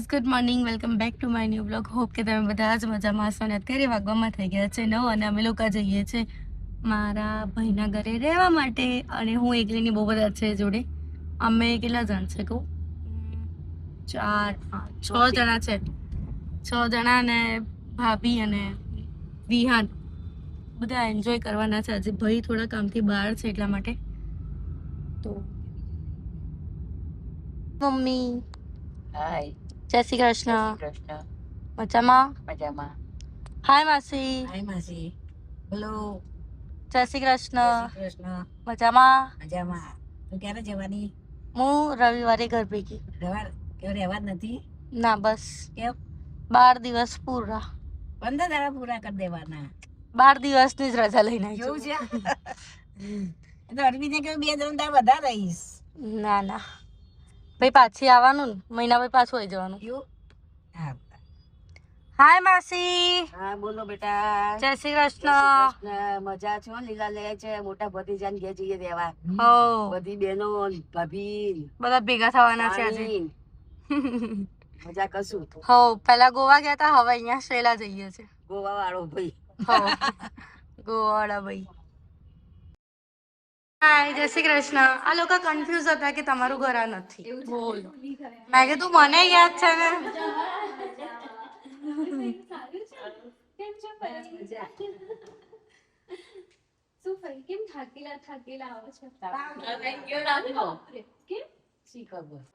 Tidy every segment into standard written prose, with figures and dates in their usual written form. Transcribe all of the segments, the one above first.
Guys, good morning. Welcome back to my new blog. Hope કે તમે બધા જ મજામાં હશો. અને અત્યારે વાગવામાં થઈ ગયા છે 9 અને અમે લોકો જઈએ છીએ મારા ભાઈના ઘરે રહેવા માટે. અને હું એકલીની બહુ બધા છે જોડે. અમે કેટલા જણ છે કહું? 6 જણા છે. 6 જણા અને ભાભી અને વિહાન બધા એન્જોય કરવાના છે. આજે ભાઈ થોડા કામથી બહાર છે એટલા માટે. તો મમ્મી હાય. જય શ્રી કૃષ્ણ. કૃષ્ણ. મજામાં? મજામાં. હાય માસી. હાય માસી. બોલો. જય શ્રી કૃષ્ણ. જય શ્રી કૃષ્ણ. મજામાં? મજામાં. તું ક્યારે જવાની? હું રવિવારે ઘર ભેગી. કેવું રહેવા જ નથી? ના, બસ કેમ? 12 દિવસ પૂરા. 15 દાડા પૂરા કરી દેવાના. 12 દિવસની જ રજા લઈને આવી કેવું છું. છે? તો અરવિંદને કહ્યું 2 ત્રણ દાડા વધારે રહીશ. ના ના, ભાઈ પાછી આવવાનું ને, મહિના પછી પાછું આવી જવાનું. કેવું? હા. હાય માસી. હા બોલો બેટા. જય શ્રી જય કૃષ્ણ. શ્રી કૃષ્ણ. મજા છો? લીલા લે છે મોટા ભતીજાને ઘેર જઈએ રહેવા. હો, બધી બહેનો ભાભી બધા ભેગા થવાના છે આજે. પાણી. મજા કરશું. હો, પહેલા ગોવા ગયા હતા, હવે અહીંયા શેલા જઈએ છે. ગોવા વાળો ભાઈ. હો, ગોવા વાળા ભાઈ. હાય, જય શ્રી કૃષ્ણ. આ લોકો કન્ફ્યુઝ હતા કે તમારું ઘર આ નથી. બોલ, મેં કીધું મને યાદ છે ને.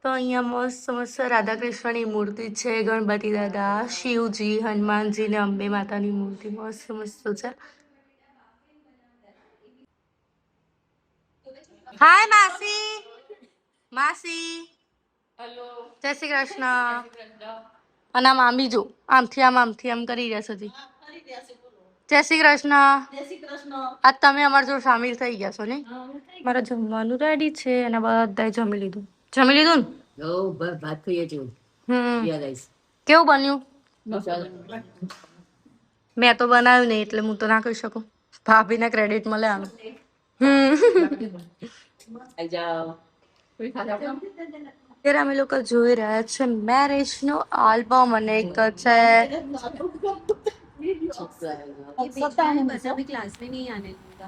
તો અહીંયા મસ્ત મસ્ત રાધા કૃષ્ણની મૂર્તિ છે, ગણપતિ દાદા, શિવજી, હનુમાનજી ને અંબે માતાની મૂર્તિ મસ્ત મસ્ત છે. હાય માસી. માસી, જય શ્રી કૃષ્ણ. અને આમ આમ બીજું આમથી આમ કરી રહ્યા છે. જય શ્રી કૃષ્ણ. આજ તમે અમારા જોડે સામેલ થઈ ગયા છો ને. મારા જમવાનું રેડી છે અને બધાએ જમી લીધું. જમી લીધું ને? ઓ ભાત ખાઈએ છે. કેવું બન્યું? મેં તો બનાવ્યું નહીં એટલે હું તો ના કહી શકું. ભાભીને ક્રેડિટ મળે આનું. અત્યારે અમે લોકો જોઈ રહ્યા છે મેરેજ નો આલ્બમ અને એક છે क्लास में नहीं आने दूंगा.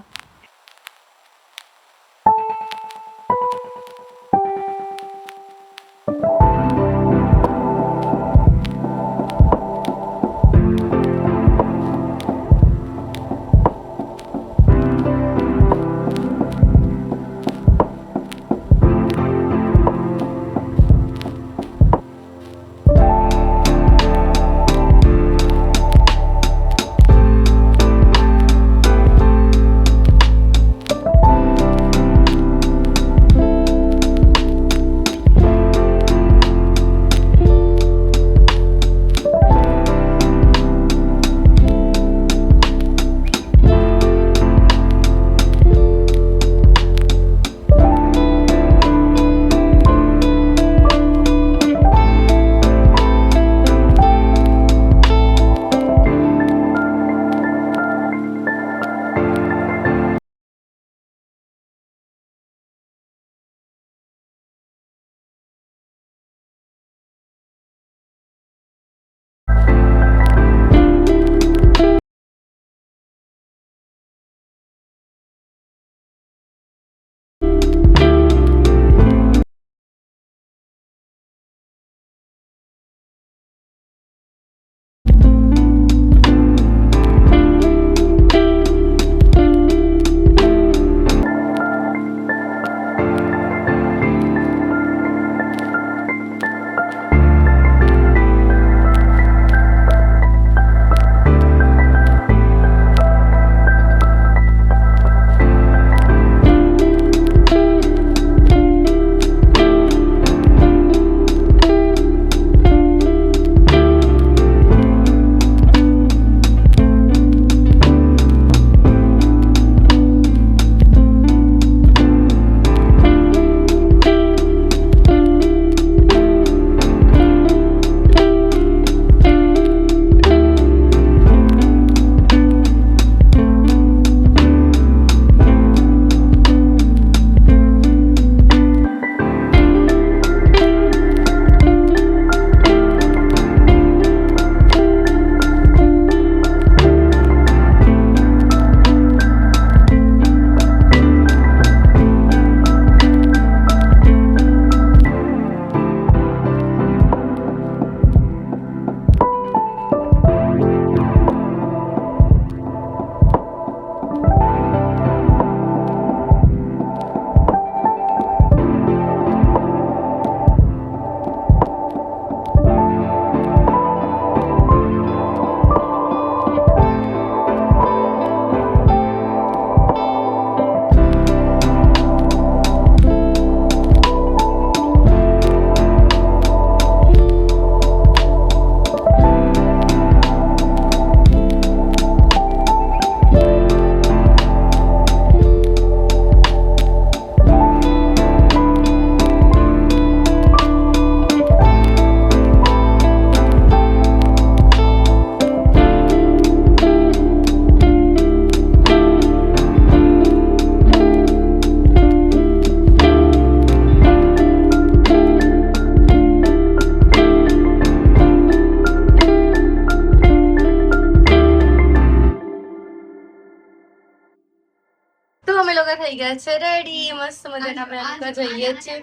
ગયા છે રેડી, મસ્ત મજાના અમે લોકો જઈએ છીએ.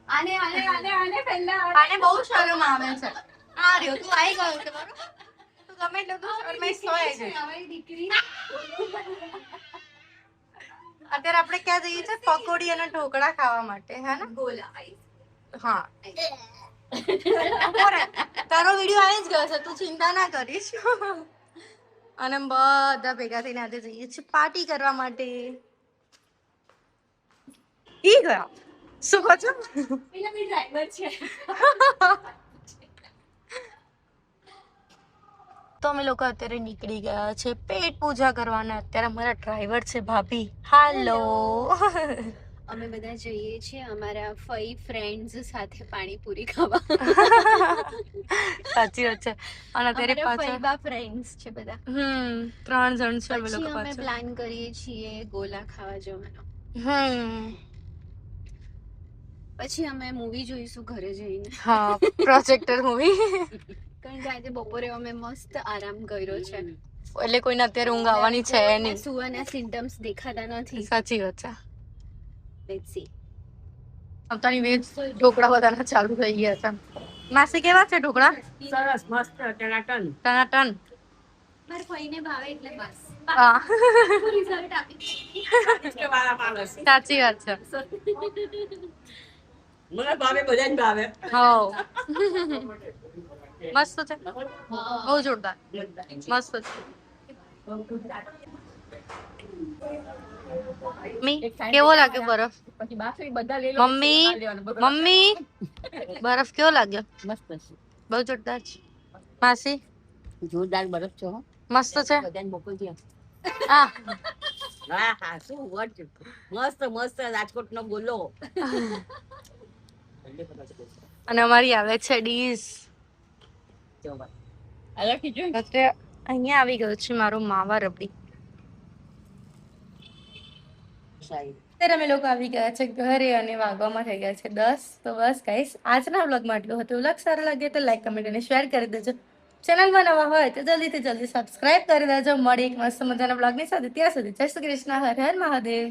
આને બહુ શરમ આવે છે. આ રહ્યો તું આવી ગયો છે બરોબર, તું ગમે એટલું તું શરમાઈશ તો આવી જાય. અત્યારે આપણે ક્યાં જઈએ છીએ? પકોડી અને ઢોકળા ખાવા માટે, હે ને? હા, તારો વિડીયો આવી જ ગયો છે, તું ચિંતા ના કરીશ. અને બધા ભેગા થઈને આજે જઈએ છીએ પાર્ટી કરવા માટે. ઈ ગયા શું કહો છો? તો અમે લોકો અત્યારે નીકળી ગયા છે પેટ પૂજા કરવાના. અત્યારે અમારા ડ્રાઈવર છે ભાભી. હાલો. અમે બધા જઈએ છીએ અમારા ફઈ ફ્રેન્ડ્સ સાથે પાણીપુરી ખાવા. સાચી વાત છે. અને અત્યારે અમારા પાછા ફઈબા ફ્રેન્ડ્સ છે બધા. 3 જણ છે અમે પછી લોકો અમે પાછા. પ્લાન કરીએ છીએ ગોલા ખાવા જવાનો. પછી અમે મૂવી જોઈશું ઘરે જઈને. હા, પ્રોજેક્ટર મૂવી. કારણ કે આજે બપોરે અમે મસ્ત આરામ કર્યો છે. એટલે કોઈને અત્યારે ઊંઘ આવવાની છે નહીં. સુવાના સિમ્પટમ્સ દેખાતા નથી. સાચી વાત છે. Let's see. આવતાની વેજ ઢોકળા બધાના ચાલુ થઈ ગયા છે. માસી કેવા છે ઢોકળા? સરસ મસ્ત ટનાટન. ટનાટન. મારા ફઈને ભાવે એટલે બસ. હા, રિઝલ્ટ આપી. વાળા માણસ. સાચી વાત છે. મને ભાવે, બધાને ભાવે. હા, મસ્ત છે. બહુ જોરદાર. મસ્ત છે. મમ્મી કેવો લાગે બરફ? મમ્મી મમ્મી બરફ કેવો લાગ્યો? મસ્ત બહુ જોરદાર છે. માસી જોરદાર બરફ છે હો. મસ્ત છે. બધાને મોકલજો. આ હા હા, શું વટ. મસ્ત મસ્ત રાજકોટનો ગોલો. અને અમારી આવે છે ડીશ. અત્યારે અહીંયા આવી ગયો છે મારો માવા રબડી. અત્યારે અમે લોકો આવી ગયા છે ઘરે અને વાગવામાં થઈ ગયા છે 10. તો બસ ગાઈસ, આજના વ્લોગમાં આટલું હતું. વ્લોગ સારો લાગે તો લાઈક, કમેન્ટ અને શેર કરી દેજો. ચેનલમાં નવા હોય તો જલ્દી સબસ્ક્રાઇબ કરી દેજો. મળી એક મસ્ત મજાના વ્લોગની સાથે. ત્યાં સુધી જય શ્રી કૃષ્ણ. હર હર મહાદેવ.